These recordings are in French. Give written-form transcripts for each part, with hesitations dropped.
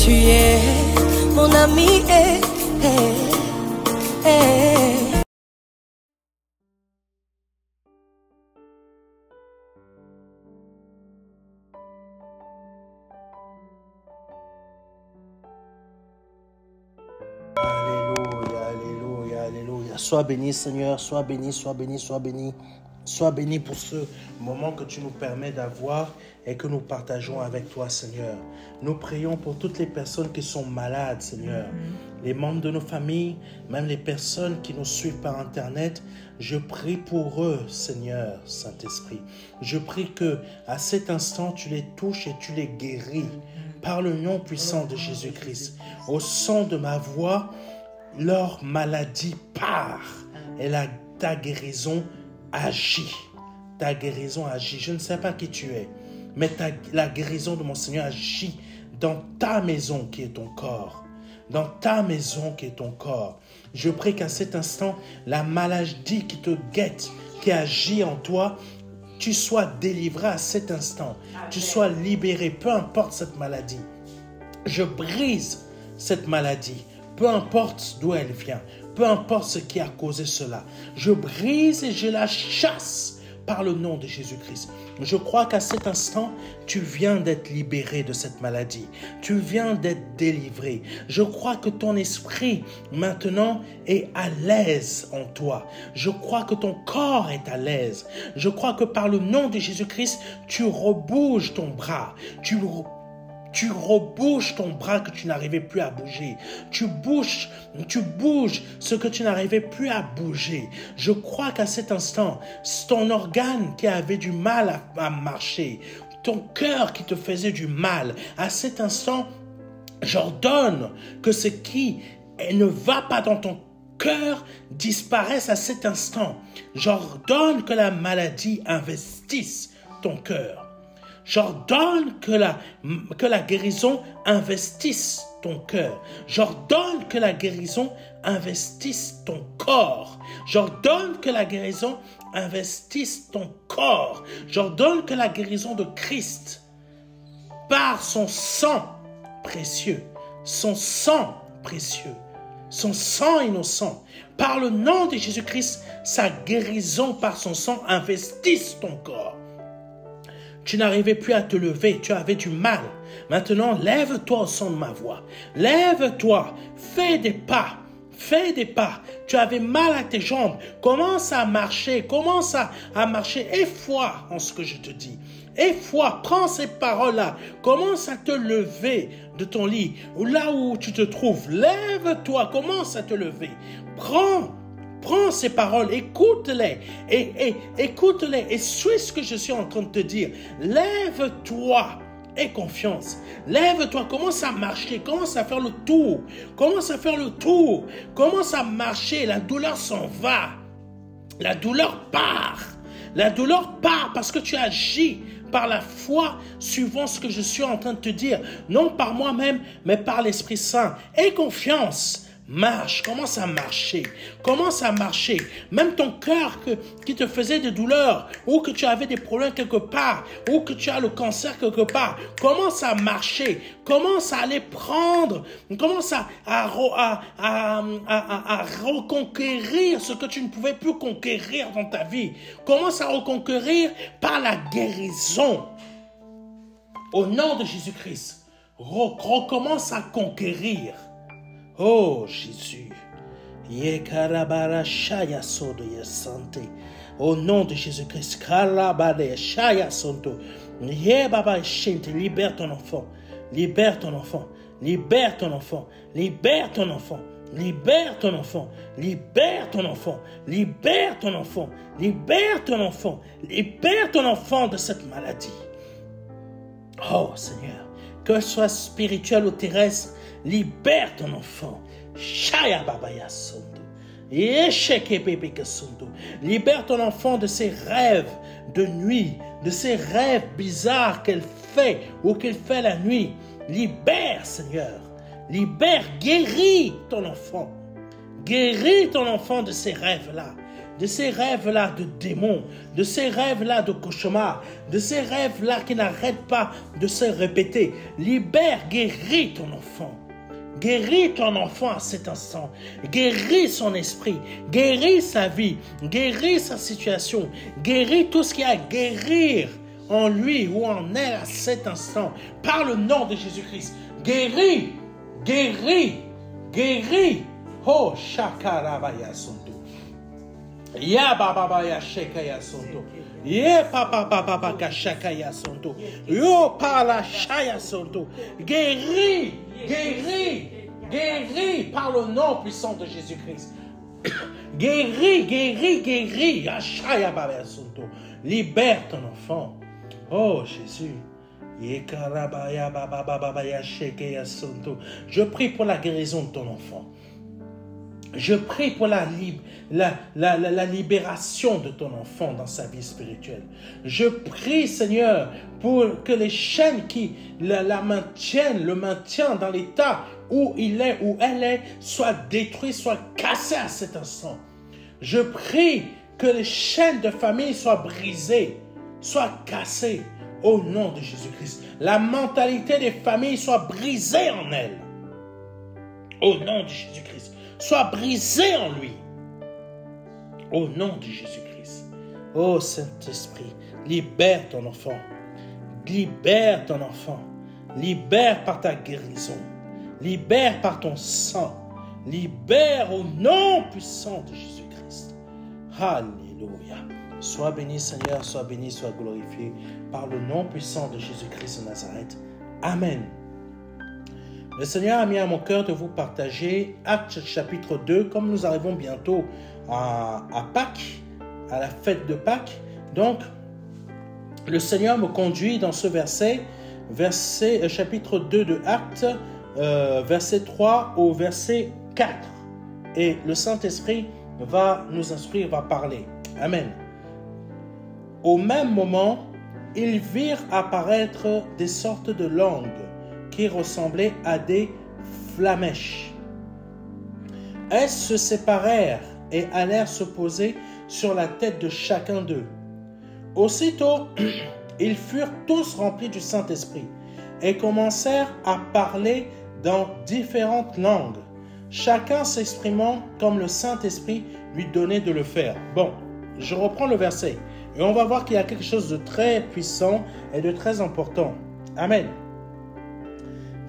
Tu es mon ami. Alléluia, alléluia, alléluia. Sois béni, Seigneur, sois béni, sois béni, sois béni. Sois béni pour ce moment que tu nous permets d'avoir et que nous partageons avec toi, Seigneur. Nous prions pour toutes les personnes qui sont malades, Seigneur. Les membres de nos familles, même les personnes qui nous suivent par Internet. Je prie pour eux, Seigneur, Saint-Esprit. Je prie que à cet instant, tu les touches et tu les guéris par le nom puissant de Jésus-Christ. Au son de ma voix, leur maladie part et ta guérison agit. Ta guérison agit. Je ne sais pas qui tu es, mais la guérison de mon Seigneur agit dans ta maison qui est ton corps. Dans ta maison qui est ton corps. Je prie qu'à cet instant, la maladie qui te guette, qui agit en toi, tu sois délivré à cet instant. Tu sois libéré, peu importe cette maladie. Je brise cette maladie, peu importe d'où elle vient, peu importe ce qui a causé cela. Je brise et je la chasse par le nom de Jésus-Christ. Je crois qu'à cet instant, tu viens d'être libéré de cette maladie. Tu viens d'être délivré. Je crois que ton esprit, maintenant, est à l'aise en toi. Je crois que ton corps est à l'aise. Je crois que par le nom de Jésus-Christ, tu rebouges ton bras. Tu rebouges ton bras que tu n'arrivais plus à bouger. Tu bouges ce que tu n'arrivais plus à bouger. Je crois qu'à cet instant, ton organe qui avait du mal à marcher, ton cœur qui te faisait du mal, à cet instant, j'ordonne que ce qui ne va pas dans ton cœur disparaisse à cet instant. J'ordonne que la maladie investisse ton cœur. J'ordonne que la guérison investisse ton cœur. J'ordonne que la guérison investisse ton corps. J'ordonne que la guérison investisse ton corps. J'ordonne que la guérison de Christ, par son sang précieux, son sang précieux, son sang innocent, par le nom de Jésus-Christ, sa guérison par son sang investisse ton corps. Tu n'arrivais plus à te lever, tu avais du mal. Maintenant, lève-toi au son de ma voix. Lève-toi, fais des pas. Fais des pas. Tu avais mal à tes jambes. Commence à marcher. Commence à marcher. Aie foi en ce que je te dis. Aie foi. Prends ces paroles-là. Commence à te lever de ton lit. Ou là où tu te trouves. Lève-toi. Commence à te lever. Prends ces paroles, écoute-les, écoute-les, et suis ce que je suis en train de te dire. Lève-toi, aie confiance. Lève-toi, commence à marcher, commence à faire le tour. Commence à faire le tour. Commence à marcher, la douleur s'en va. La douleur part. La douleur part parce que tu agis par la foi, suivant ce que je suis en train de te dire. Non par moi-même, mais par l'Esprit Saint. Aie confiance. Marche, commence à marcher, même ton cœur qui te faisait des douleurs, ou que tu avais des problèmes quelque part, ou que tu as le cancer quelque part, commence à marcher, commence à aller prendre, commence à reconquérir ce que tu ne pouvais plus conquérir dans ta vie, commence à reconquérir par la guérison, au nom de Jésus-Christ, recommence à conquérir. Oh Jésus, au nom de Jésus-Christ, libère ton enfant, libère ton enfant, libère ton enfant, libère ton enfant, libère ton enfant, libère ton enfant, libère ton enfant, libère ton enfant, libère ton enfant de cette maladie. Oh Seigneur, que ce soit spirituel ou terrestre, libère ton enfant. Libère ton enfant de ses rêves de nuit, de ses rêves bizarres qu'elle fait ou qu'il fait la nuit. Libère, Seigneur. Libère, guéris ton enfant. Guéris ton enfant de ces rêves-là. de ces rêves-là de démons, de ces rêves-là de cauchemars, de ces rêves-là qui n'arrêtent pas de se répéter. Libère, guéris ton enfant. Guéris ton enfant à cet instant. Guéris son esprit. Guéris sa vie. Guéris sa situation. Guéris tout ce qu'il y a à guérir en lui ou en elle à cet instant. Par le nom de Jésus-Christ. Guéris. Guéris. Guéris. Oh, shakarabaya sonto. Ya baba ya shekaya sonto. Ye papa kashakaya sonto. Yo pala shaya sonto. Guéris. Guéris, guéris par le nom puissant de Jésus-Christ. Guéris, guéris, guéris. Libère ton enfant. Oh Jésus. Je prie pour la guérison de ton enfant. Je prie pour la libération de ton enfant dans sa vie spirituelle. Je prie, Seigneur, pour que les chaînes qui le maintiennent dans l'état où il est, où elle est, soient détruites, soient cassées à cet instant. Je prie que les chaînes de famille soient brisées, soient cassées au nom de Jésus-Christ. La mentalité des familles soit brisée en elles. Au nom de Jésus-Christ. Soit brisé en lui. Au nom de Jésus-Christ. Oh Saint-Esprit, libère ton enfant. Libère ton enfant. Libère par ta guérison. Libère par ton sang. Libère au nom puissant de Jésus-Christ. Alléluia. Sois béni Seigneur, sois béni, sois glorifié par le nom puissant de Jésus-Christ de Nazareth. Amen. Le Seigneur a mis à mon cœur de vous partager Actes chapitre 2, comme nous arrivons bientôt à Pâques, à la fête de Pâques. Donc, le Seigneur me conduit dans ce chapitre 2 de Actes, verset 3 au verset 4. Et le Saint-Esprit va nous instruire, va parler. Amen. Au même moment, ils virent apparaître des sortes de langues qui ressemblaient à des flamèches. Elles se séparèrent et allèrent se poser sur la tête de chacun d'eux. Aussitôt, ils furent tous remplis du Saint-Esprit et commencèrent à parler dans différentes langues, chacun s'exprimant comme le Saint-Esprit lui donnait de le faire. Bon, je reprends le verset et on va voir qu'il y a quelque chose de très puissant et de très important. Amen.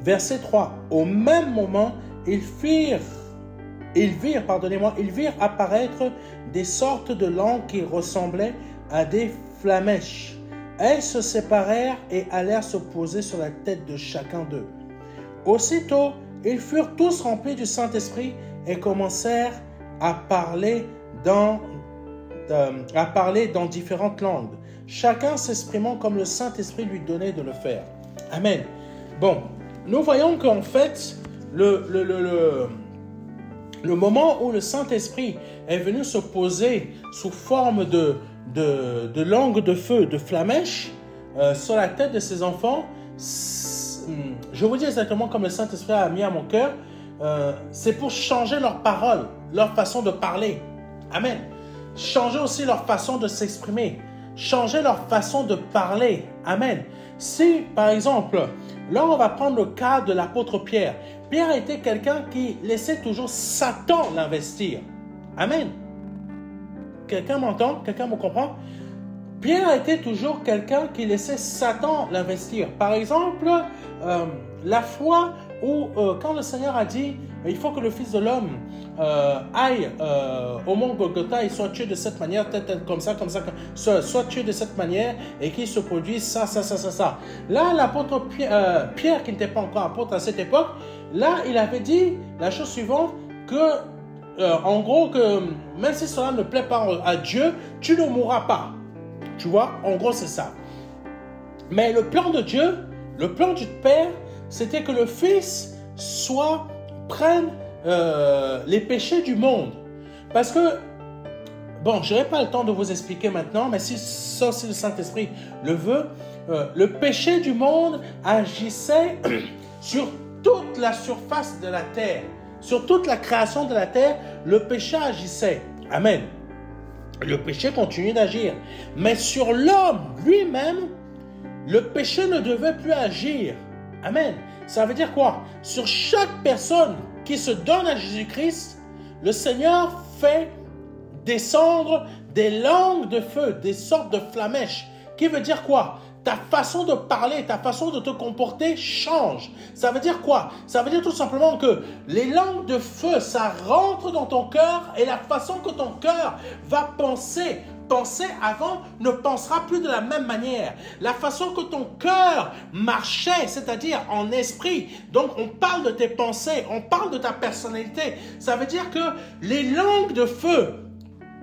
Verset 3. Au même moment, ils virent apparaître des sortes de langues qui ressemblaient à des flamèches. Elles se séparèrent et allèrent se poser sur la tête de chacun d'eux. Aussitôt, ils furent tous remplis du Saint-Esprit et commencèrent à parler dans différentes langues, chacun s'exprimant comme le Saint-Esprit lui donnait de le faire. Amen. Bon, nous voyons qu'en fait, le moment où le Saint-Esprit est venu se poser sous forme de langue de feu, de flamèche, sur la tête de ses enfants, je vous dis exactement comme le Saint-Esprit a mis à mon cœur, c'est pour changer leurs paroles, leur façon de parler. Amen. Changer aussi leur façon de s'exprimer, changer leur façon de parler. Amen. Si, par exemple, là on va prendre le cas de l'apôtre Pierre. Pierre était quelqu'un qui laissait toujours Satan l'investir. Amen. Quelqu'un m'entend? Quelqu'un me comprend? Pierre était toujours quelqu'un qui laissait Satan l'investir. Par exemple, la fois où, quand le Seigneur a dit, il faut que le Fils de l'homme aille au mont Golgotha et soit tué de cette manière, comme ça, soit tué de cette manière et qu'il se produise ça. Là, l'apôtre Pierre, qui n'était pas encore apôtre à cette époque, là, il avait dit la chose suivante, que, en gros, que même si cela ne plaît pas à Dieu, tu ne mourras pas. Tu vois, en gros, c'est ça. Mais le plan de Dieu, le plan du Père, c'était que le Fils prenne les péchés du monde. Parce que, bon, je n'aurai pas le temps de vous expliquer maintenant, mais si le Saint-Esprit le veut, le péché du monde agissait sur toute la surface de la terre. Sur toute la création de la terre, le péché agissait. Amen. le péché continue d'agir. Mais sur l'homme lui-même, le péché ne devait plus agir. Amen. Ça veut dire quoi? Sur chaque personne qui se donne à Jésus-Christ, le Seigneur fait descendre des langues de feu, des sortes de flamèches. Qui veut dire quoi? Ta façon de parler, ta façon de te comporter change. Ça veut dire quoi? Ça veut dire tout simplement que les langues de feu, ça rentre dans ton cœur et la façon que ton cœur va penser avant ne pensera plus de la même manière. La façon que ton cœur marchait, c'est-à-dire en esprit. Donc, on parle de tes pensées, on parle de ta personnalité. Ça veut dire que les langues de feu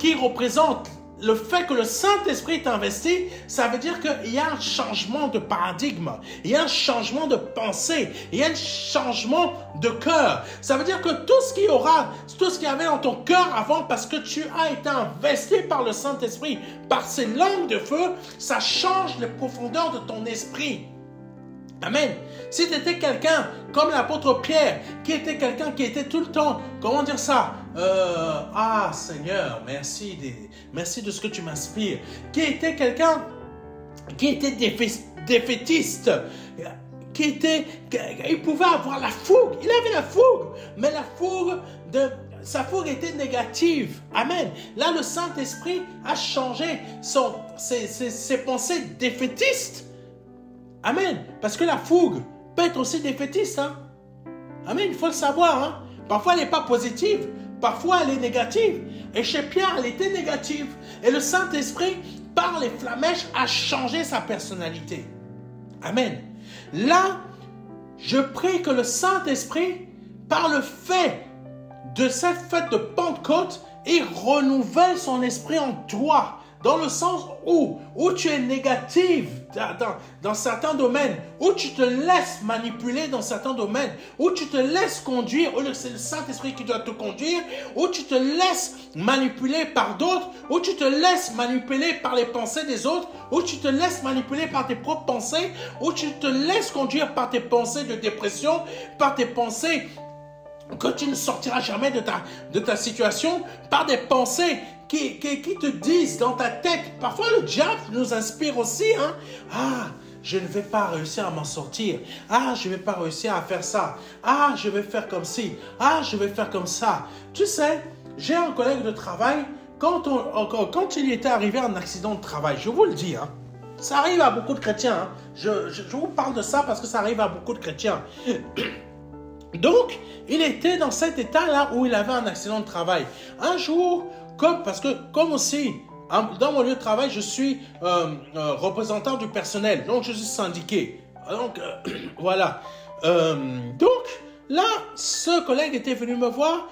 qui représentent le fait que le Saint-Esprit t'investit, ça veut dire qu'il y a un changement de paradigme, il y a un changement de pensée, il y a un changement de cœur. Ça veut dire que tout ce qu'il y avait dans ton cœur avant, parce que tu as été investi par le Saint-Esprit, par ces langues de feu, ça change les profondeurs de ton esprit. Amen. Si tu étais quelqu'un comme l'apôtre Pierre, qui était quelqu'un qui était tout le temps, comment dire ça? Seigneur, merci de ce que tu m'inspires. Qui était quelqu'un qui était défaitiste, il pouvait avoir la fougue. Il avait la fougue, mais sa fougue était négative. Amen. Là, le Saint-Esprit a changé ses pensées défaitistes. Amen. Parce que la fougue peut être aussi défaitiste. Hein? Amen. Il faut le savoir. Hein? Parfois, elle n'est pas positive. Parfois, elle est négative. Et chez Pierre, elle était négative. Et le Saint-Esprit, par les flamèches, a changé sa personnalité. Amen. Là, je prie que le Saint-Esprit, par le fait de cette fête de Pentecôte, il renouvelle son esprit en toi. Dans le sens où tu es négative dans certains domaines, où tu te laisses manipuler dans certains domaines, où tu te laisses conduire, où c'est le Saint-Esprit qui doit te conduire, où tu te laisses manipuler par d'autres, où tu te laisses manipuler par les pensées des autres, où tu te laisses manipuler par tes propres pensées, où tu te laisses conduire par tes pensées de dépression, par tes pensées que tu ne sortiras jamais de ta situation, par des pensées qui te disent dans ta tête. Parfois le diable nous inspire aussi. Je ne vais pas réussir à m'en sortir. Je ne vais pas réussir à faire ça. Je vais faire comme ci. Je vais faire comme ça. Tu sais, j'ai un collègue de travail, quand il était arrivé à un accident de travail, je vous le dis, ça arrive à beaucoup de chrétiens. Je vous parle de ça parce que ça arrive à beaucoup de chrétiens. Donc, il était dans cet état-là où il avait un accident de travail. Un jour, comme aussi, dans mon lieu de travail, je suis représentant du personnel. Donc, je suis syndiqué. Donc, voilà. Donc, là, ce collègue était venu me voir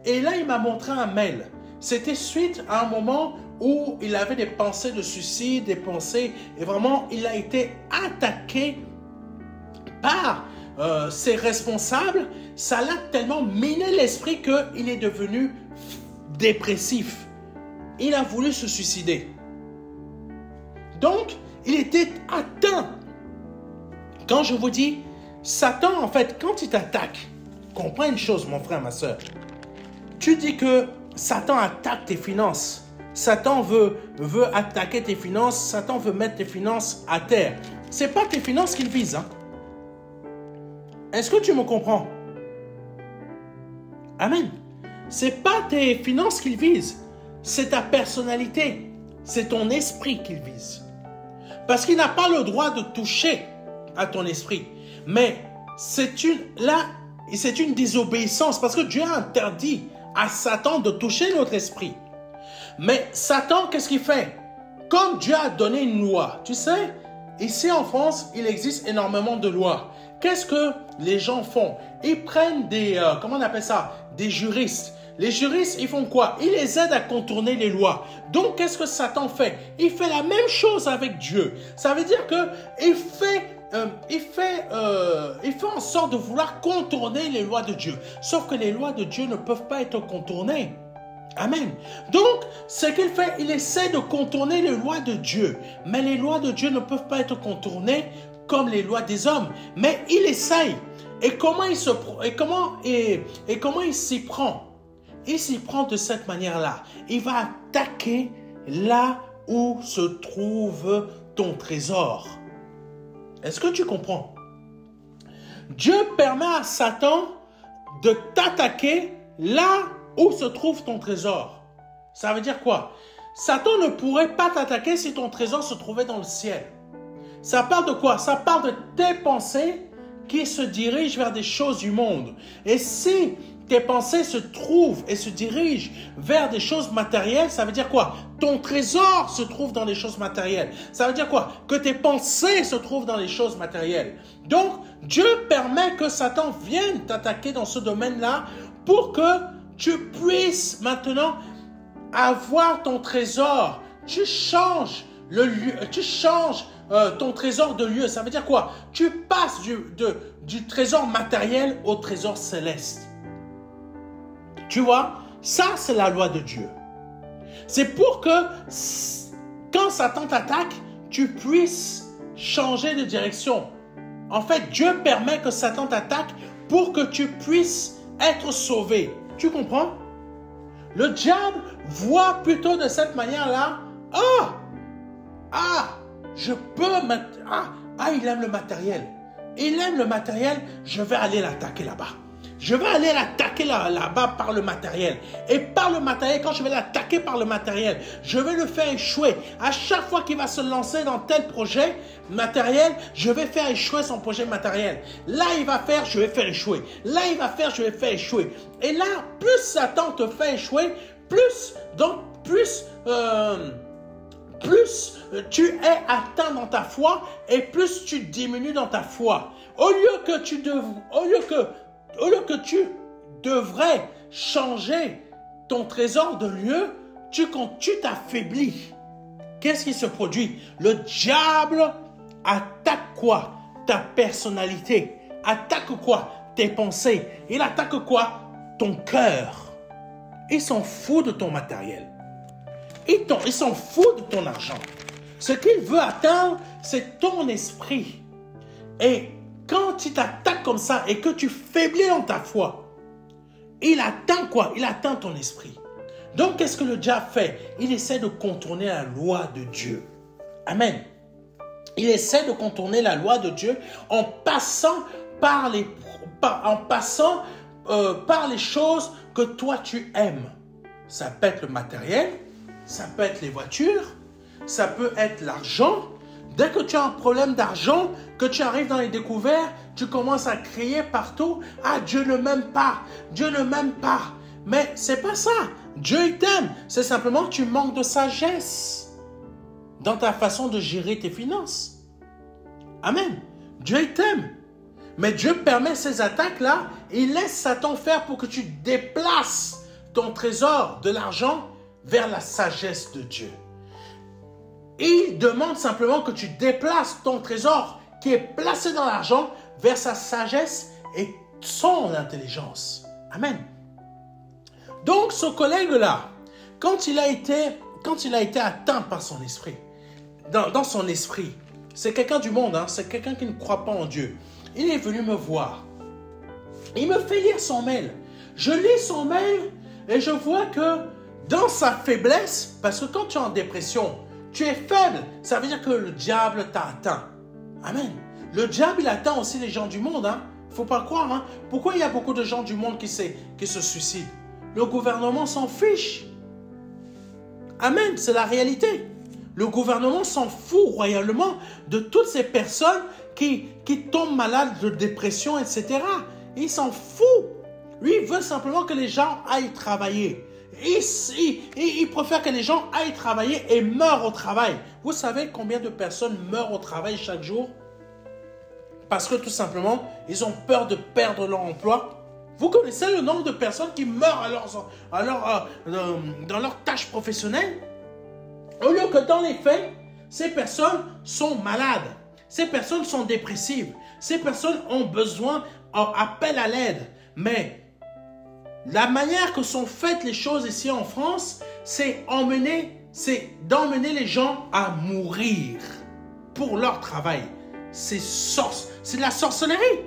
et là, il m'a montré un mail. C'était suite à un moment où il avait des pensées de suicide, des pensées, et vraiment, il a été attaqué par ses responsables. Ça l'a tellement miné l'esprit qu'il est devenu dépressif. Il a voulu se suicider. Donc, il était atteint. Quand je vous dis, Satan, en fait, quand il t'attaque, comprends une chose, mon frère, ma soeur. Tu dis que Satan attaque tes finances. Satan veut attaquer tes finances. Satan veut mettre tes finances à terre. Ce n'est pas tes finances qu'il vise. Est-ce que tu me comprends? Amen. Ce n'est pas tes finances qu'il vise. C'est ta personnalité. C'est ton esprit qu'il vise. Parce qu'il n'a pas le droit de toucher à ton esprit. Mais c'est une désobéissance. Parce que Dieu a interdit à Satan de toucher notre esprit. Mais Satan, qu'est-ce qu'il fait? Comme Dieu a donné une loi, tu sais, ici en France, il existe énormément de lois. Qu'est-ce que les gens font? Ils prennent des juristes. Les juristes, ils font quoi? Ils les aident à contourner les lois. Donc, qu'est-ce que Satan fait? Il fait la même chose avec Dieu. Ça veut dire qu'il fait en sorte de vouloir contourner les lois de Dieu. Sauf que les lois de Dieu ne peuvent pas être contournées. Amen. Donc, ce qu'il fait, il essaie de contourner les lois de Dieu. Mais les lois de Dieu ne peuvent pas être contournées comme les lois des hommes. Mais il essaye. Et comment il s'y prend? Il s'y prend de cette manière-là. Il va attaquer là où se trouve ton trésor. Est-ce que tu comprends? Dieu permet à Satan de t'attaquer là où se trouve ton trésor. Ça veut dire quoi? Satan ne pourrait pas t'attaquer si ton trésor se trouvait dans le ciel. Ça parle de quoi? Ça parle de tes pensées qui se dirigent vers des choses du monde. Et si tes pensées se trouvent et se dirigent vers des choses matérielles, ça veut dire quoi? Ton trésor se trouve dans les choses matérielles. Ça veut dire quoi? Que tes pensées se trouvent dans les choses matérielles. Donc, Dieu permet que Satan vienne t'attaquer dans ce domaine-là pour que tu puisses maintenant avoir ton trésor. Tu changes le lieu, tu changes ton trésor de lieu. Ça veut dire quoi? Tu passes du trésor matériel au trésor céleste. Tu vois, ça c'est la loi de Dieu. C'est pour que quand Satan t'attaque, tu puisses changer de direction. En fait, Dieu permet que Satan t'attaque pour que tu puisses être sauvé. Tu comprends? Le diable voit plutôt de cette manière-là. Je peux mettre... il aime le matériel. Il aime le matériel, je vais aller l'attaquer là-bas. Je vais aller l'attaquer là-bas par le matériel. Et par le matériel, quand je vais l'attaquer par le matériel, je vais le faire échouer. À chaque fois qu'il va se lancer dans tel projet matériel, je vais faire échouer son projet matériel. Là, il va faire, je vais faire échouer. Là, il va faire, je vais faire échouer. Et là, plus Satan te fait échouer, plus tu es atteint dans ta foi et plus tu diminues dans ta foi. Au lieu que tu devrais changer ton trésor de lieu, tu t'affaiblis. Qu'est-ce qui se produit? Le diable attaque quoi? Ta personnalité. Attaque quoi? Tes pensées. Il attaque quoi? Ton cœur. Il s'en fout de ton matériel. Il s'en fout de ton argent. Ce qu'il veut atteindre, c'est ton esprit. Et quand il t'attaque comme ça et que tu faiblis dans ta foi, il atteint quoi? Il atteint ton esprit. Donc, qu'est-ce que le diable fait? Il essaie de contourner la loi de Dieu. Amen. Il essaie de contourner la loi de Dieu en passant par les choses que toi tu aimes. Ça peut être le matériel, ça peut être les voitures, ça peut être l'argent. Dès que tu as un problème d'argent, que tu arrives dans les découvertes, tu commences à crier partout, « Ah, Dieu ne m'aime pas, Dieu ne m'aime pas. » Mais c'est pas ça. Dieu il t'aime. C'est simplement que tu manques de sagesse dans ta façon de gérer tes finances. Amen. Dieu il t'aime. Mais Dieu permet ces attaques-là et il laisse Satan faire pour que tu déplaces ton trésor de l'argent vers la sagesse de Dieu. Il demande simplement que tu déplaces ton trésor qui est placé dans l'argent vers sa sagesse et son intelligence. Amen. Donc, ce collègue-là, quand il a été atteint par son esprit, dans son esprit, c'est quelqu'un du monde, c'est quelqu'un qui ne croit pas en Dieu. Il est venu me voir. Il me fait lire son mail. Je lis son mail et je vois que dans sa faiblesse, parce que quand tu es en dépression, tu es faible, ça veut dire que le diable t'a atteint. Amen. Le diable, il atteint aussi les gens du monde. Il ne faut pas croire. Pourquoi il y a beaucoup de gens du monde qui se suicident? Le gouvernement s'en fiche. Amen, c'est la réalité. Le gouvernement s'en fout royalement de toutes ces personnes qui tombent malades de dépression, etc. Il s'en fout. Lui, il veut simplement que les gens aillent travailler. Il préfère que les gens aillent travailler et meurent au travail. Vous savez combien de personnes meurent au travail chaque jour? Parce que tout simplement, ils ont peur de perdre leur emploi. Vous connaissez le nombre de personnes qui meurent dans leur tâche professionnelle? Au lieu que dans les faits, ces personnes sont malades. Ces personnes sont dépressives. Ces personnes ont besoin, appellent à l'aide. Mais la manière que sont faites les choses ici en France, c'est d'emmener les gens à mourir pour leur travail. C'est de la sorcellerie.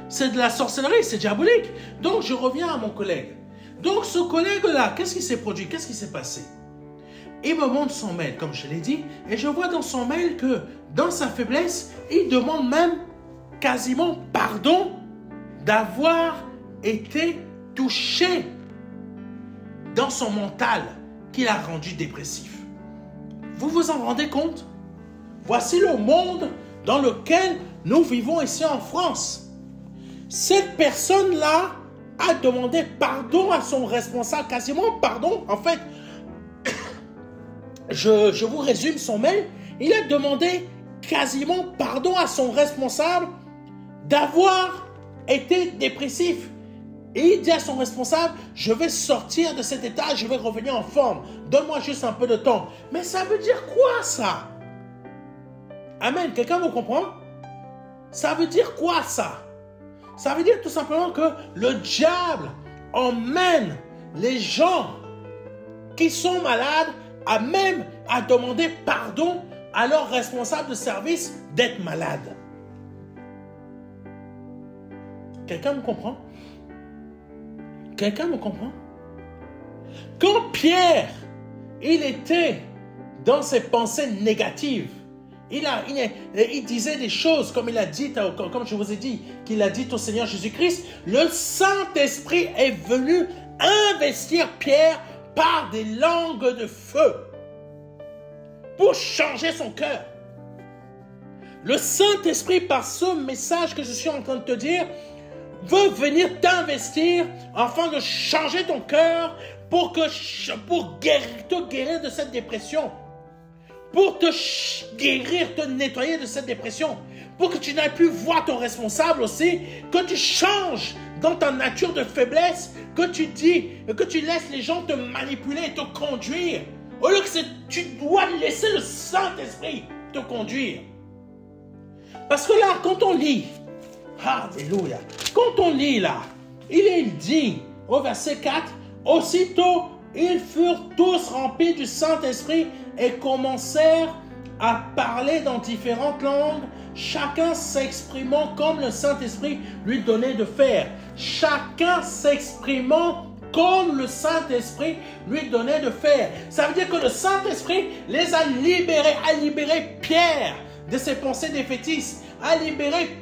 C'est de la sorcellerie, c'est diabolique. Donc, je reviens à mon collègue. Donc, ce collègue-là, qu'est-ce qui s'est produit? Qu'est-ce qui s'est passé? il me montre son mail, comme je l'ai dit, et je vois dans son mail que dans sa faiblesse, il demande même quasiment pardon d'avoir été touché dans son mental qui l'a rendu dépressif. Vous vous en rendez compte? Voici le monde dans lequel nous vivons ici en France. Cette personne-là a demandé pardon à son responsable, quasiment pardon. En fait, je vous résume son mail. Il a demandé quasiment pardon à son responsable d'avoir été dépressif. Et il dit à son responsable, je vais sortir de cet état, je vais revenir en forme. Donne-moi juste un peu de temps. Mais ça veut dire quoi ça? Amen. Quelqu'un me comprend? Ça veut dire quoi ça? Ça veut dire tout simplement que le diable emmène les gens qui sont malades à demander pardon à leur responsable de service d'être malade. Quelqu'un me comprend? Quelqu'un me comprend? Quand Pierre, il était dans ses pensées négatives, il disait des choses comme il a dit, comme je vous ai dit, qu'il a dit au Seigneur Jésus-Christ, le Saint-Esprit est venu investir Pierre par des langues de feu pour changer son cœur. Le Saint-Esprit, par ce message que je suis en train de te dire, veut venir t'investir afin de changer ton cœur pour te guérir de cette dépression, pour te guérir, te nettoyer de cette dépression, pour que tu n'ailles plus voir ton responsable aussi, que tu changes dans ta nature de faiblesse, que tu laisses les gens te manipuler et te conduire, au lieu que tu dois laisser le Saint-Esprit te conduire. Parce que là, quand on lit, alléluia, quand on lit là, il dit au verset 4, aussitôt ils furent tous remplis du Saint-Esprit et commencèrent à parler dans différentes langues, chacun s'exprimant comme le Saint-Esprit lui donnait de faire. Chacun s'exprimant comme le Saint-Esprit lui donnait de faire. Ça veut dire que le Saint-Esprit les a libéré Pierre de ses pensées défaitistes, a libéré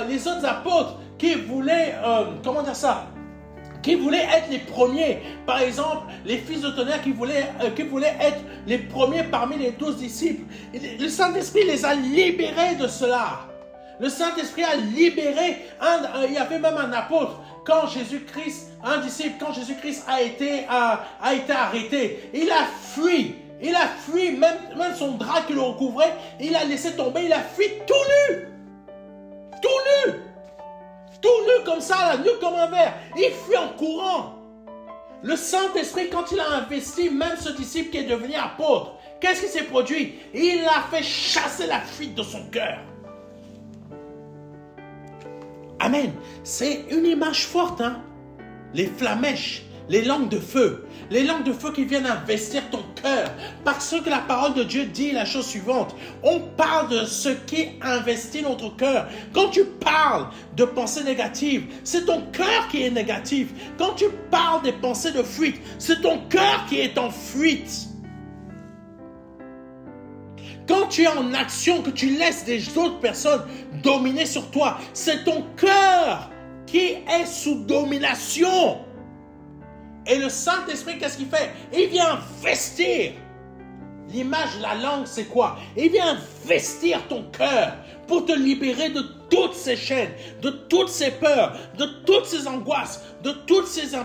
les autres apôtres qui voulaient, qui voulaient être les premiers. Par exemple, les fils de tonnerre qui voulaient être les premiers parmi les 12 disciples. Le Saint-Esprit les a libérés de cela. Le Saint-Esprit a libéré, il y avait même un apôtre, quand Jésus-Christ, un disciple, quand Jésus-Christ a été arrêté, il a fui. Il a fui, même son drap qui le recouvrait, il a laissé tomber, il a fui tout nu. Tout nu. Tout nu comme ça, là, nu comme un verre. Il fuit en courant. Le Saint-Esprit, quand il a investi même ce disciple qui est devenu apôtre, qu'est-ce qui s'est produit? Il a fait chasser la fuite de son cœur. Amen. C'est une image forte, hein? Les flamèches, les langues de feu. Les langues de feu qui viennent investir ton cœur. Parce que la parole de Dieu dit la chose suivante. On parle de ce qui investit notre cœur. Quand tu parles de pensées négatives, c'est ton cœur qui est négatif. Quand tu parles des pensées de fuite, c'est ton cœur qui est en fuite. Quand tu es en action, que tu laisses des autres personnes dominer sur toi, c'est ton cœur qui est sous domination. Et le Saint-Esprit, qu'est-ce qu'il fait? Il vient investir. L'image de la langue, c'est quoi? Il vient investir ton cœur pour te libérer de toutes ces chaînes, de toutes ces peurs, de toutes ces angoisses, de toutes ces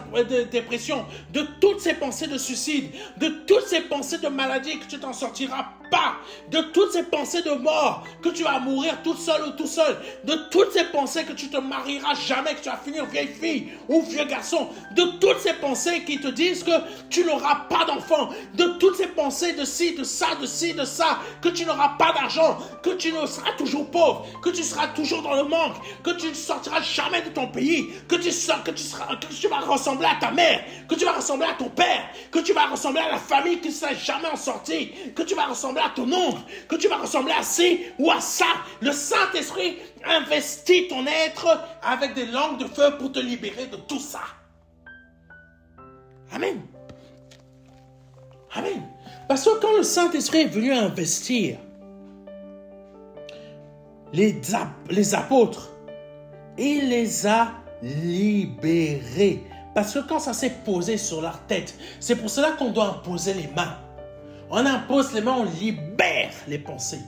dépressions, de toutes ces pensées de suicide, de toutes ces pensées de maladie que tu t'en sortiras pas, de toutes ces pensées de mort, que tu vas mourir toute seule ou tout seul, de toutes ces pensées que tu te marieras jamais, que tu vas finir vieille fille ou vieux garçon, de toutes ces pensées qui te disent que tu n'auras pas d'enfant, de toutes ces pensées de ci, de ça, de ci, de ça, que tu n'auras pas d'argent, que tu ne seras toujours pauvre, que tu seras toujours dans le manque, que tu ne sortiras jamais de ton pays, que tu vas ressembler à ta mère, que tu vas ressembler à ton père, que tu vas ressembler à la famille qui ne sera jamais en sortie, que tu vas ressembler à ton oncle, que tu vas ressembler à ci ou à ça. Le Saint-Esprit investit ton être avec des langues de feu pour te libérer de tout ça. Amen. Amen. Parce que quand le Saint-Esprit est venu investir les apôtres, il les a libérés. Parce que quand ça s'est posé sur leur tête, c'est pour cela qu'on doit imposer les mains. On impose les mains, on libère les pensées.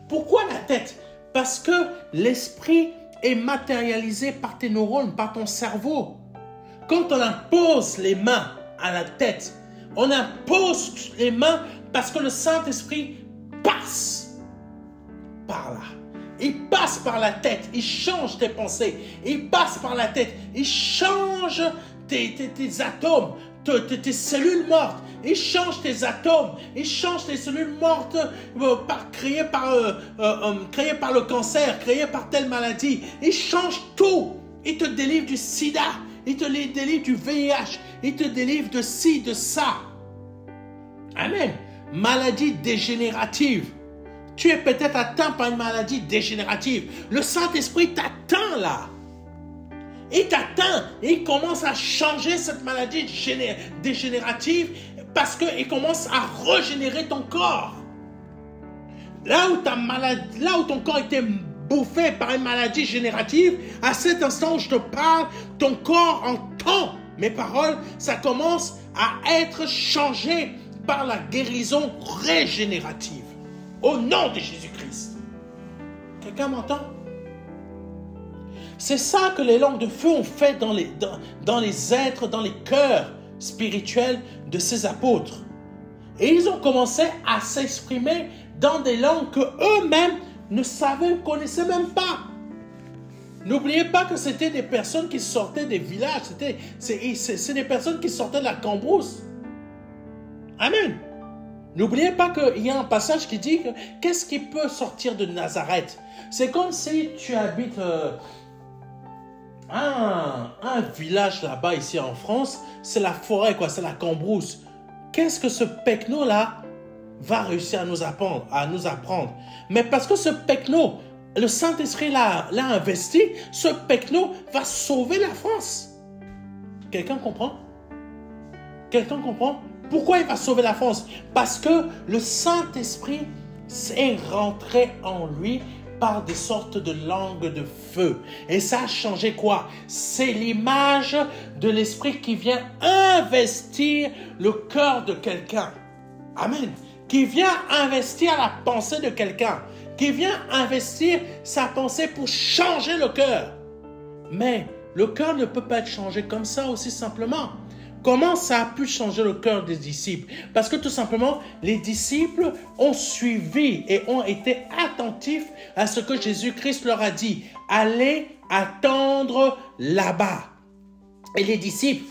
Pourquoi la tête? Parce que l'esprit est matérialisé par tes neurones, par ton cerveau. Quand on impose les mains à la tête, on impose les mains parce que le Saint-Esprit passe par là. Il passe par la tête, il change tes pensées, il passe par la tête, il change tes atomes, tes cellules mortes, il change tes atomes, il change tes cellules mortes créées par le cancer, créées par telle maladie, il change tout, il te délivre du sida, il te délivre du VIH, il te délivre de ci, de ça. Amen. Maladie dégénérative. Tu es peut-être atteint par une maladie dégénérative. Le Saint-Esprit t'atteint là. Il t'atteint et il commence à changer cette maladie dégénérative parce qu'il commence à régénérer ton corps. Là où ton corps était bouffé par une maladie générative, à cet instant où je te parle, ton corps entend mes paroles, ça commence à être changé par la guérison régénérative. Au nom de Jésus-Christ. Quelqu'un m'entend? C'est ça que les langues de feu ont fait dans les êtres, dans les cœurs spirituels de ces apôtres. Et ils ont commencé à s'exprimer dans des langues que eux-mêmes ne connaissaient même pas. N'oubliez pas que c'était des personnes qui sortaient des villages. C'est des personnes qui sortaient de la cambrousse. Amen. N'oubliez pas qu'il y a un passage qui dit que qu'est-ce qui peut sortir de Nazareth? C'est comme si tu habites un village là-bas, ici en France, c'est la forêt, quoi, c'est la cambrousse. Qu'est-ce que ce pecno-là va réussir à nous apprendre? Mais parce que ce pecno, le Saint-Esprit l'a investi, ce pecno va sauver la France. Quelqu'un comprend? Quelqu'un comprend? Pourquoi il va sauver la France? Parce que le Saint-Esprit est rentré en lui par des sortes de langues de feu. Et ça a changé quoi? C'est l'image de l'Esprit qui vient investir le cœur de quelqu'un. Amen. Qui vient investir la pensée de quelqu'un. Qui vient investir sa pensée pour changer le cœur. Mais le cœur ne peut pas être changé comme ça aussi simplement. Comment ça a pu changer le cœur des disciples? Parce que tout simplement, les disciples ont suivi et ont été attentifs à ce que Jésus-Christ leur a dit. Allez attendre là-bas. Et les disciples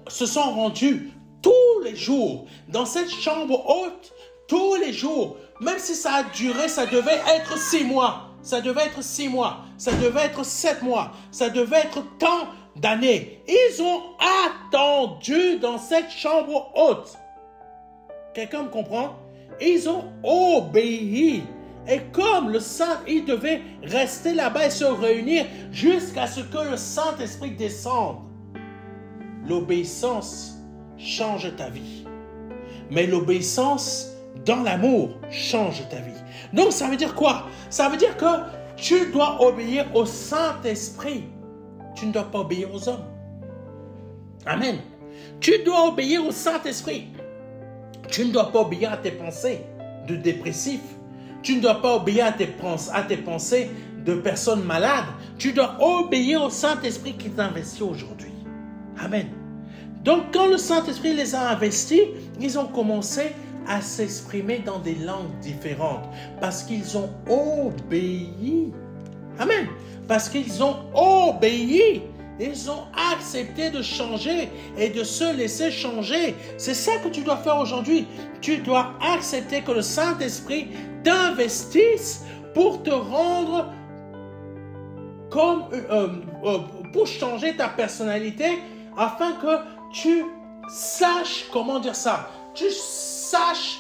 se sont rendus tous les jours dans cette chambre haute, tous les jours. Même si ça a duré, ça devait être 6 mois. Ça devait être 6 mois. Ça devait être 7 mois. Ça devait être tant d'années. Ils ont attendu dans cette chambre haute. Quelqu'un me comprend? Ils ont obéi. Et comme le Saint, ils devaient rester là-bas et se réunir jusqu'à ce que le Saint-Esprit descende. L'obéissance change ta vie. Mais l'obéissance dans l'amour change ta vie. Donc ça veut dire quoi? Ça veut dire que tu dois obéir au Saint-Esprit. Tu ne dois pas obéir aux hommes. Amen. Tu dois obéir au Saint-Esprit. Tu ne dois pas obéir à tes pensées de dépressif. Tu ne dois pas obéir à tes pensées de personnes malades. Tu dois obéir au Saint-Esprit qui t'investit aujourd'hui. Amen. Donc quand le Saint-Esprit les a investis, ils ont commencé à s'exprimer dans des langues différentes parce qu'ils ont obéi. Amen. Parce qu'ils ont obéi. Ils ont accepté de changer et de se laisser changer. C'est ça que tu dois faire aujourd'hui. Tu dois accepter que le Saint-Esprit t'investisse pour te rendre comme pour changer ta personnalité afin que tu saches comment dire ça. Tu saches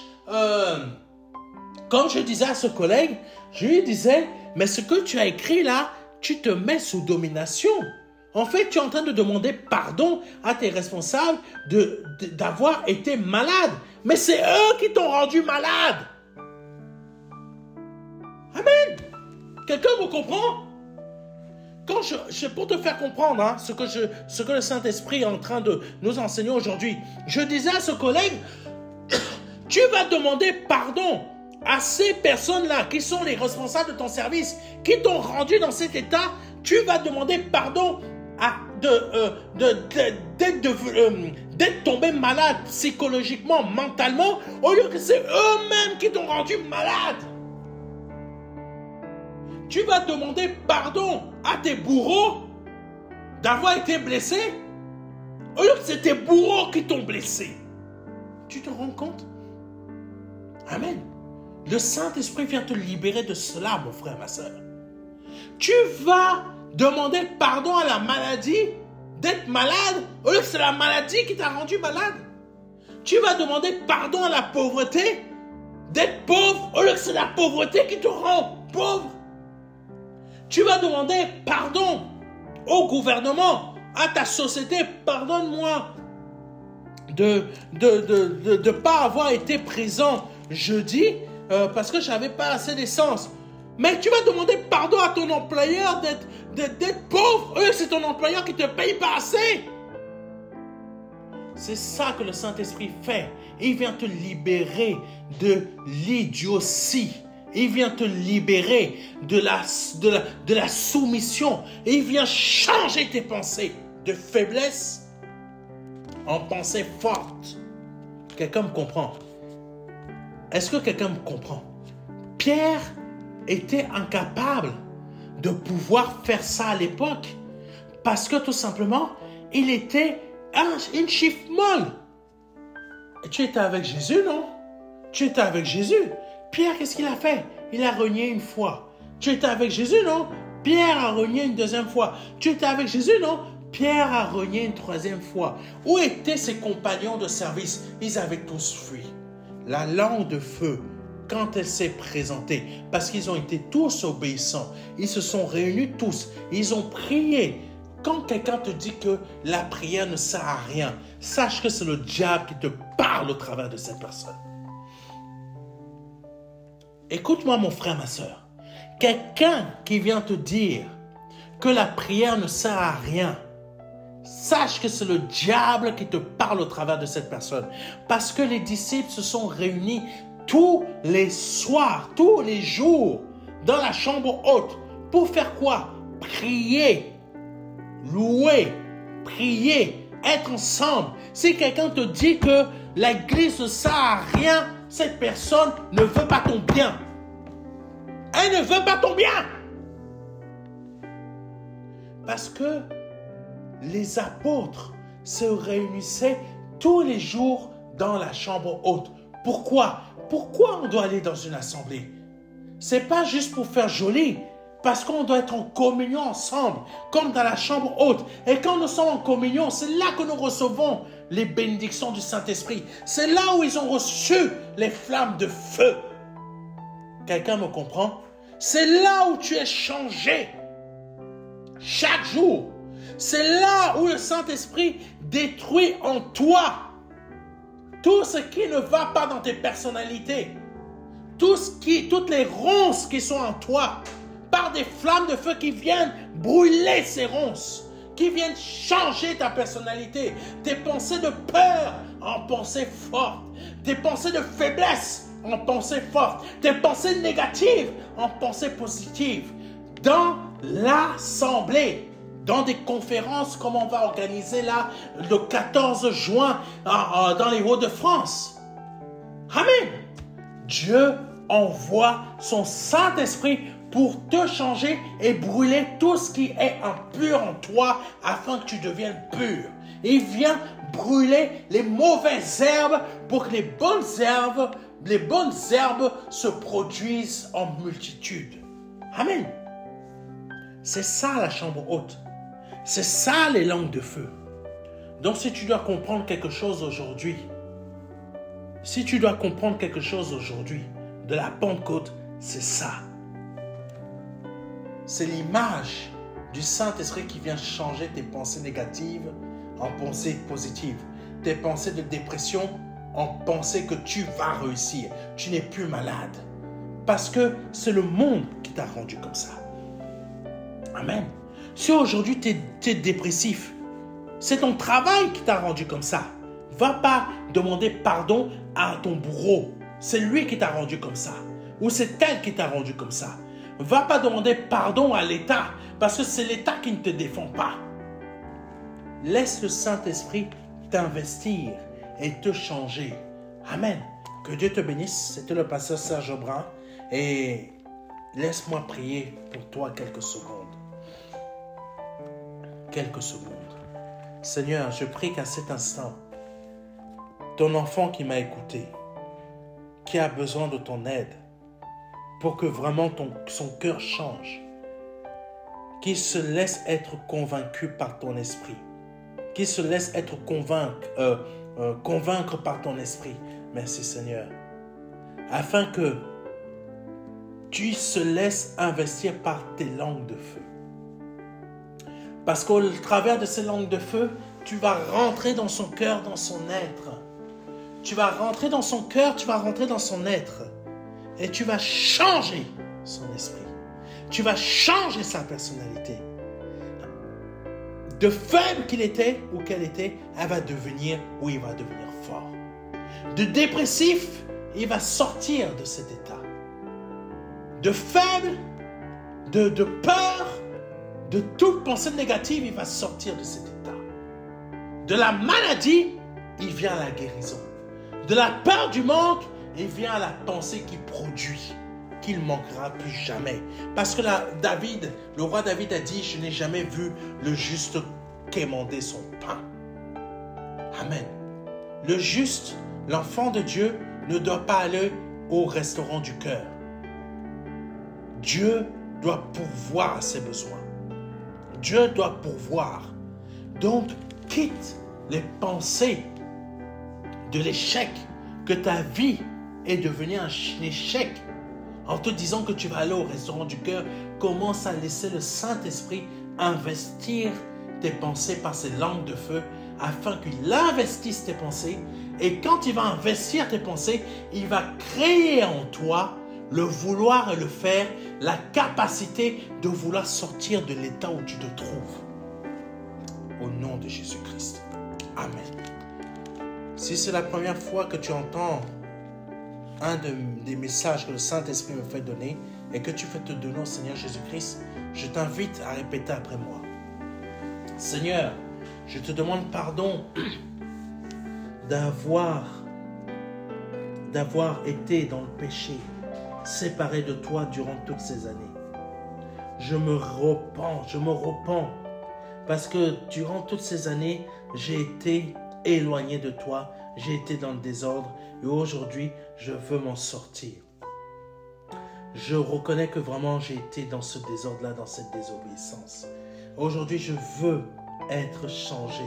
comme je disais à ce collègue, je lui disais mais ce que tu as écrit là, tu te mets sous domination. En fait, tu es en train de demander pardon à tes responsables d'avoir été malades. Mais c'est eux qui t'ont rendu malade. Amen. Quelqu'un me comprend? Quand pour te faire comprendre hein, ce que le Saint-Esprit est en train de nous enseigner aujourd'hui, je disais à ce collègue, tu vas demander pardon à ces personnes-là qui sont les responsables de ton service, qui t'ont rendu dans cet état. Tu vas demander pardon d'être tombé malade psychologiquement, mentalement, au lieu que c'est eux-mêmes qui t'ont rendu malade. Tu vas demander pardon à tes bourreaux d'avoir été blessés, au lieu que c'est tes bourreaux qui t'ont blessé. Tu te rends compte? Amen. Le Saint-Esprit vient te libérer de cela, mon frère, ma soeur. Tu vas demander pardon à la maladie d'être malade, au lieu que c'est la maladie qui t'a rendu malade. Tu vas demander pardon à la pauvreté d'être pauvre, au lieu que c'est la pauvreté qui te rend pauvre. Tu vas demander pardon au gouvernement, à ta société. Pardonne-moi de pas avoir été présent jeudi parce que j'avais pas assez d'essence. Mais tu vas demander pardon à ton employeur d'être pauvre. C'est ton employeur qui te paye pas assez. C'est ça que le Saint-Esprit fait. Il vient te libérer de l'idiotie. Il vient te libérer de la soumission. Il vient changer tes pensées de faiblesse en pensée forte. Quelqu'un me comprend? Est-ce que quelqu'un me comprend? Pierre était incapable de pouvoir faire ça à l'époque parce que tout simplement, il était une chiffre molle. Et tu étais avec Jésus, non? Tu étais avec Jésus. Pierre, qu'est-ce qu'il a fait? Il a renié une fois. Tu étais avec Jésus, non? Pierre a renié une deuxième fois. Tu étais avec Jésus, non? Pierre a renié une troisième fois. Où étaient ses compagnons de service? Ils avaient tous fui. La langue de feu, quand elle s'est présentée, parce qu'ils ont été tous obéissants, ils se sont réunis tous, ils ont prié. Quand quelqu'un te dit que la prière ne sert à rien, sache que c'est le diable qui te parle au travers de cette personne. Écoute-moi mon frère, ma soeur. Quelqu'un qui vient te dire que la prière ne sert à rien, sache que c'est le diable qui te parle au travers de cette personne. Parce que les disciples se sont réunis tous les soirs, tous les jours, dans la chambre haute. Pour faire quoi? Prier, louer, prier, être ensemble. Si quelqu'un te dit que l'église ne sert à rien, cette personne ne veut pas ton bien. Elle ne veut pas ton bien. Parce que les apôtres se réunissaient tous les jours dans la chambre haute. Pourquoi? Pourquoi on doit aller dans une assemblée? Ce n'est pas juste pour faire joli. Parce qu'on doit être en communion ensemble, comme dans la chambre haute. Et quand nous sommes en communion, c'est là que nous recevons les bénédictions du Saint-Esprit. C'est là où ils ont reçu les flammes de feu. Quelqu'un me comprend? C'est là où tu es changé chaque jour. C'est là où le Saint-Esprit détruit en toi tout ce qui ne va pas dans tes personnalités. Toutes les ronces qui sont en toi, par des flammes de feu qui viennent brûler ces ronces, qui viennent changer ta personnalité, tes pensées de peur en pensées fortes, tes pensées de faiblesse en pensées fortes, tes pensées négatives en pensées positives. Dans l'assemblée, dans des conférences comme on va organiser là le 14 juin dans les Hauts-de-France. Amen. Dieu envoie son Saint-Esprit pour te changer et brûler tout ce qui est impur en toi afin que tu deviennes pur. Il vient brûler les mauvaises herbes pour que les bonnes herbes se produisent en multitude. Amen. C'est ça la chambre haute. C'est ça les langues de feu. Donc si tu dois comprendre quelque chose aujourd'hui, de la Pentecôte, c'est ça. C'est l'image du Saint-Esprit qui vient changer tes pensées négatives en pensées positives. Tes pensées de dépression en pensées que tu vas réussir. Tu n'es plus malade. Parce que c'est le monde qui t'a rendu comme ça. Amen. Si aujourd'hui tu es dépressif, c'est ton travail qui t'a rendu comme ça. Va pas demander pardon à ton bourreau. C'est lui qui t'a rendu comme ça. Ou c'est elle qui t'a rendu comme ça. Va pas demander pardon à l'État parce que c'est l'État qui ne te défend pas. Laisse le Saint-Esprit t'investir et te changer. Amen. Que Dieu te bénisse. C'était le pasteur Serge Brun. Et laisse-moi prier pour toi quelques secondes. Quelques secondes. Seigneur, je prie qu'à cet instant, ton enfant qui m'a écouté, qui a besoin de ton aide, pour que vraiment son cœur change, qu'il se laisse être convaincu par ton esprit, qu'il se laisse être convaincre par ton esprit. Merci Seigneur. Afin que tu se laisses investir par tes langues de feu. Parce qu'au travers de ces langues de feu, tu vas rentrer dans son cœur, dans son être. Tu vas rentrer dans son cœur, tu vas rentrer dans son être. Et tu vas changer son esprit. Tu vas changer sa personnalité. De faible qu'il était ou qu'elle était, elle va devenir ou il va devenir fort. De dépressif, il va sortir de cet état. De faible, de peur, de toute pensée négative, il va sortir de cet état. De la maladie, il vient à la guérison. De la peur du manque, il vient à la pensée qui produit, qu'il ne manquera plus jamais. Parce que le roi David a dit, je n'ai jamais vu le juste quémander son pain. Amen. Le juste, l'enfant de Dieu, ne doit pas aller au restaurant du cœur. Dieu doit pourvoir à ses besoins. Dieu doit pourvoir. Donc, quitte les pensées de l'échec, que ta vie est devenue un échec, en te disant que tu vas aller au restaurant du cœur. Commence à laisser le Saint-Esprit investir tes pensées par ses langues de feu, afin qu'il investisse tes pensées. Et quand il va investir tes pensées, il va créer en toi le vouloir et le faire, la capacité de vouloir sortir de l'état où tu te trouves. Au nom de Jésus-Christ. Amen. Si c'est la première fois que tu entends un des messages que le Saint-Esprit me fait donner et que tu fais te donner au Seigneur Jésus-Christ, je t'invite à répéter après moi. Seigneur, je te demande pardon d'avoir été dans le péché, séparé de toi durant toutes ces années. Je me repens, parce que durant toutes ces années, j'ai été éloigné de toi, j'ai été dans le désordre et aujourd'hui, je veux m'en sortir. Je reconnais que vraiment j'ai été dans ce désordre-là, dans cette désobéissance. Aujourd'hui, je veux être changé.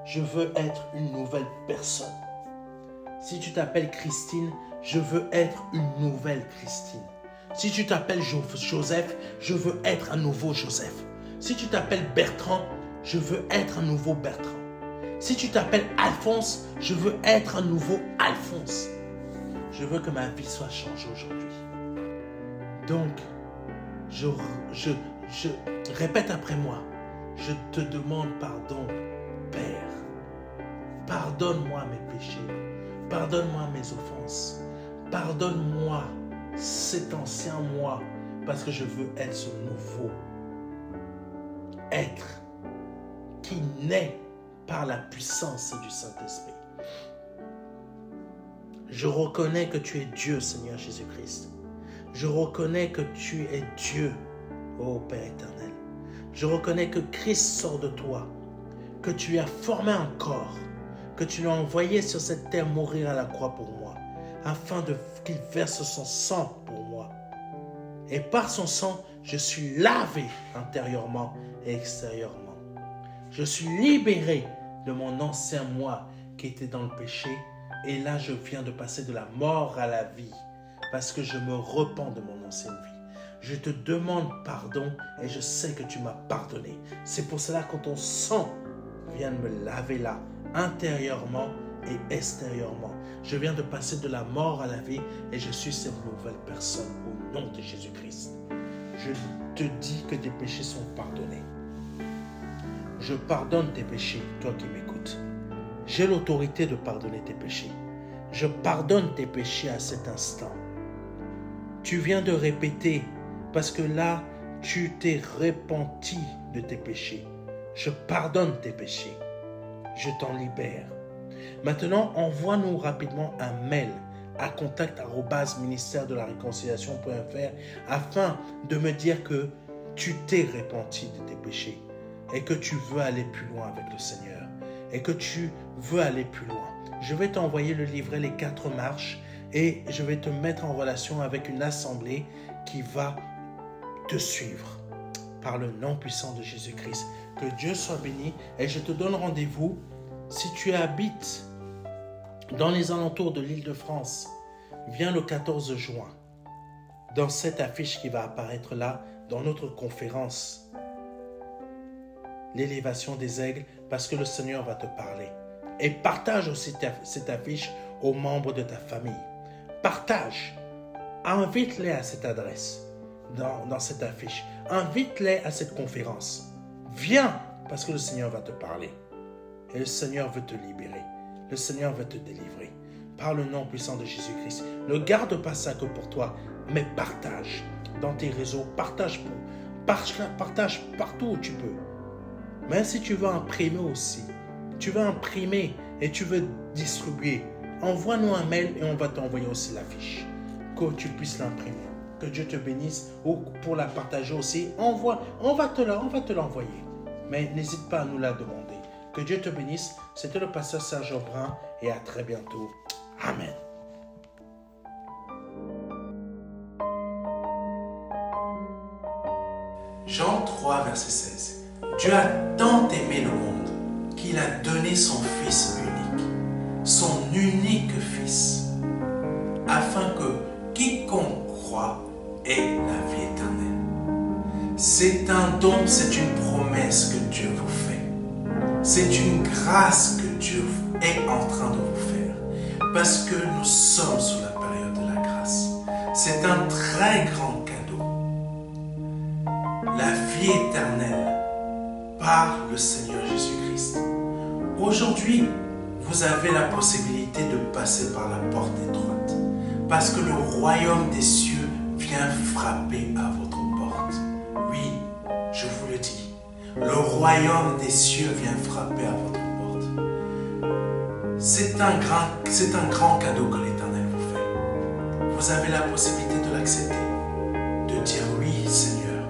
Je veux être une nouvelle personne. Si tu t'appelles Christine, je veux être une nouvelle Christine. Si tu t'appelles Joseph, je veux être un nouveau Joseph. Si tu t'appelles Bertrand, je veux être un nouveau Bertrand. Si tu t'appelles Alphonse, je veux être un nouveau Alphonse. Je veux que ma vie soit changée aujourd'hui. Donc, je répète après moi. Je te demande pardon, Père. Pardonne-moi mes péchés. Pardonne-moi mes offenses. Pardonne-moi cet ancien moi, parce que je veux être ce nouveau être qui naît par la puissance du Saint-Esprit. Je reconnais que tu es Dieu, Seigneur Jésus-Christ. Je reconnais que tu es Dieu, ô Père éternel. Je reconnais que Christ sort de toi, que tu lui as formé un corps, que tu l'as envoyé sur cette terre mourir à la croix pour moi, afin qu'il verse son sang pour moi. Et par son sang, je suis lavé intérieurement et extérieurement. Je suis libéré de mon ancien moi qui était dans le péché. Et là, je viens de passer de la mort à la vie parce que je me repens de mon ancienne vie. Je te demande pardon et je sais que tu m'as pardonné. C'est pour cela que ton sang vient de me laver là, intérieurement et extérieurement. Je viens de passer de la mort à la vie et je suis cette nouvelle personne au nom de Jésus-Christ. Je te dis que tes péchés sont pardonnés. Je pardonne tes péchés, toi qui m'écoutes. J'ai l'autorité de pardonner tes péchés. Je pardonne tes péchés à cet instant. Tu viens de répéter parce que là, tu t'es repenti de tes péchés. Je pardonne tes péchés. Je t'en libère. Maintenant, envoie-nous rapidement un mail à contact@ministère-de-la-réconciliation.fr afin de me dire que tu t'es repenti de tes péchés et que tu veux aller plus loin avec le Seigneur et que tu veux aller plus loin. Je vais t'envoyer le livret Les 4 marches et je vais te mettre en relation avec une assemblée qui va te suivre par le nom puissant de Jésus-Christ. Que Dieu soit béni et je te donne rendez-vous si tu habites dans les alentours de l'Île-de-France. Viens le 14 juin dans cette affiche qui va apparaître là dans notre conférence l'élévation des aigles parce que le Seigneur va te parler. Et partage aussi cette affiche aux membres de ta famille. Partage. Invite-les à cette adresse, dans cette affiche. Invite-les à cette conférence. Viens parce que le Seigneur va te parler. Et le Seigneur veut te libérer. Le Seigneur veut te délivrer. Par le nom puissant de Jésus-Christ. Ne garde pas ça que pour toi, mais partage dans tes réseaux. Partage partout où tu peux. Mais si tu veux imprimer aussi, tu veux imprimer et tu veux distribuer, envoie-nous un mail et on va t'envoyer aussi l'affiche. Que tu puisses l'imprimer. Que Dieu te bénisse ou pour la partager aussi. On va te l'envoyer. Mais n'hésite pas à nous la demander. Que Dieu te bénisse. C'était le pasteur Serge Aubrin et à très bientôt. Amen. Jean 3, verset 16. Dieu a tant aimé le monde qu'il a donné son Fils unique Fils, afin que quiconque croit ait la vie éternelle. C'est un don, c'est une promesse que Dieu vous fait. C'est une grâce que Dieu est en train de vous faire. Parce que nous sommes sous la période de la grâce. C'est un très grand cadeau. La vie éternelle par le Seigneur Jésus-Christ. Aujourd'hui, vous avez la possibilité de passer par la porte étroite. Parce que le royaume des cieux vient frapper à votre porte. Oui, je vous le dis. Le royaume des cieux vient frapper à votre porte. C'est un grand cadeau que l'Éternel vous fait. Vous avez la possibilité de l'accepter. De dire oui, Seigneur,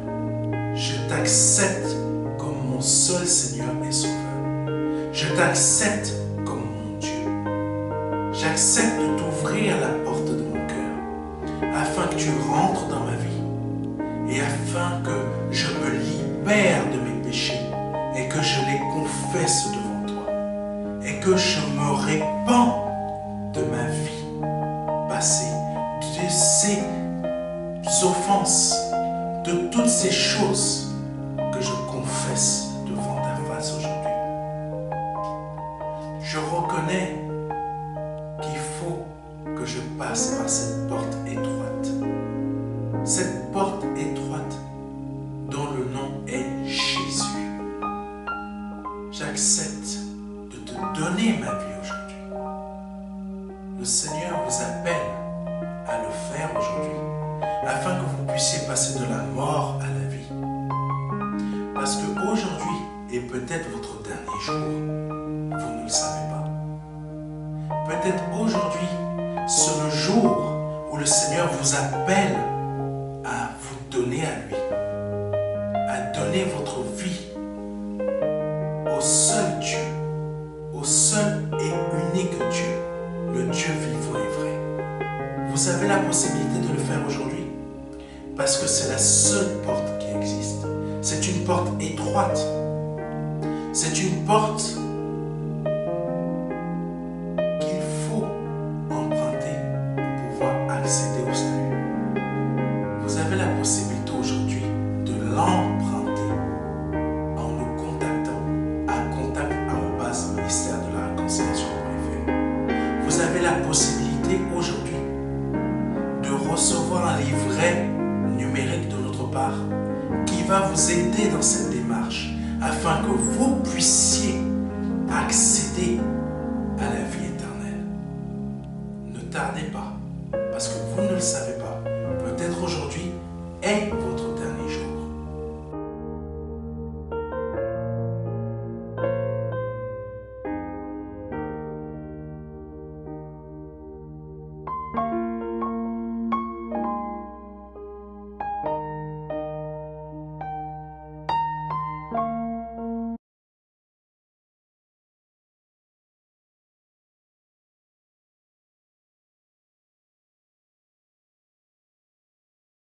je t'accepte comme mon seul Seigneur et Sauveur. Je t'accepte comme mon Dieu. J'accepte de t'ouvrir la porte de mon cœur afin que tu rentres dans ma vie et afin que je me libère de mes péchés et que je les confesse devant toi et que je me répands de ma vie passée, de ces offenses, de toutes ces choses que je confesse devant ta face aujourd'hui. Je reconnais qu'il faut que je passe par cette porte étroite. Cette porte étroite dont le nom est Jésus. J'accepte de te donner ma vie aujourd'hui. Le Seigneur vous appelle à le faire aujourd'hui afin que vous puissiez passer de la mort à la vie. Parce qu'aujourd'hui est peut-être votre dernier jour. Vous ne le savez pas. Peut-être aujourd'hui, c'est le jour où le Seigneur vous appelle à vous donner à lui, à donner votre vie au seul Dieu, au seul et unique Dieu, le Dieu vivant et vrai. Vous avez la possibilité de le faire aujourd'hui parce que c'est la seule porte qui existe. C'est une porte étroite. C'est une porte qu'il faut emprunter pour pouvoir accéder au salut. Vous avez la possibilité possibilité aujourd'hui de recevoir un livret numérique de notre part qui va vous aider dans cette démarche afin que vous puissiez